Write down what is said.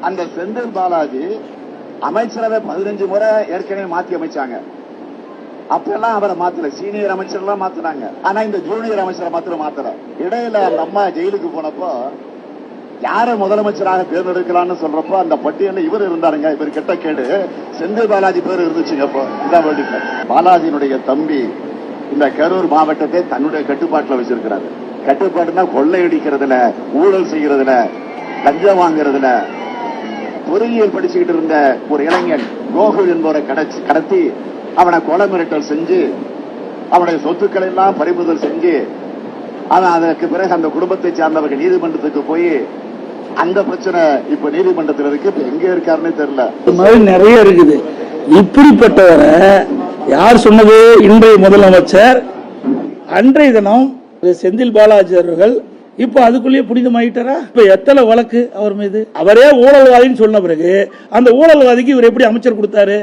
அந்த செந்தில் பாலாஜி அமைச்சரவை 15 முறை ஏற்கனவே மாத்தி அமைச்சாங்க. அப்பெல்லாம் அவரை மாத்தல, சீனியர் அமைச்சர் எல்லாம் மாத்தினாங்க. ஆனா இந்த ஜூனியர் அமைச்சரை மாத்திரம் மாத்தல. இடையில அந்த அம்மா ஜெயிலுக்கு போனப்போ யார முதலமைச்சராக தேர்ந்தெடுக்கலாம்னு சொல்றப்போ அந்த பட்டியலில் இவர் இருந்தாருங்க. இவர் கெட்ட கேடு செந்தில் பாலாஜி பேர் இருந்துச்சுங்க. அப்போ இதான் பாலாஜியினுடைய தம்பி இந்த கரூர் மாவட்டத்தை தன்னுடைய கட்டுப்பாட்டில் வச்சிருக்கிறாரு. கட்டுப்பாடுனா கொள்ளையடிக்கிறதுல, ஊழல் செய்யறதுல, லஞ்சம் வாங்குறதுல. பொறியியல் படிச்சுக்கிட்டு இருந்த ஒரு இளைஞன் கோகுல் என்பவரை கடத்தி அவனை கொலை மிரட்டல் செஞ்சு அவனுடைய சொத்துக்களை எல்லாம் பறிமுதல் செஞ்சு அவன் அதற்கு பிறகு அந்த குடும்பத்தை சார்ந்தவர்கள் நீதிமன்றத்துக்கு போய் அந்த பிரச்சனை இப்ப நீதிமன்றத்தில் இருக்கு. இப்ப எங்க இருக்காருன்னு தெரியல. இந்த மாதிரி நிறைய இருக்குது. இப்படிப்பட்டவரை யார் சொன்னது? இன்றைய முதலமைச்சர் அன்றைய தினம் செந்தில் பாலாஜி அவர்கள் இப்ப அதுக்குள்ளேயே புனிதமாயிட்டாரா? இப்ப எத்தனை வழக்கு அவர் மீது? அவரே ஊழல்வாதின்னு சொன்ன பிறகு அந்த ஊழல்வாதிக்கு இவர் எப்படி அமைச்சர் கொடுத்தாரு?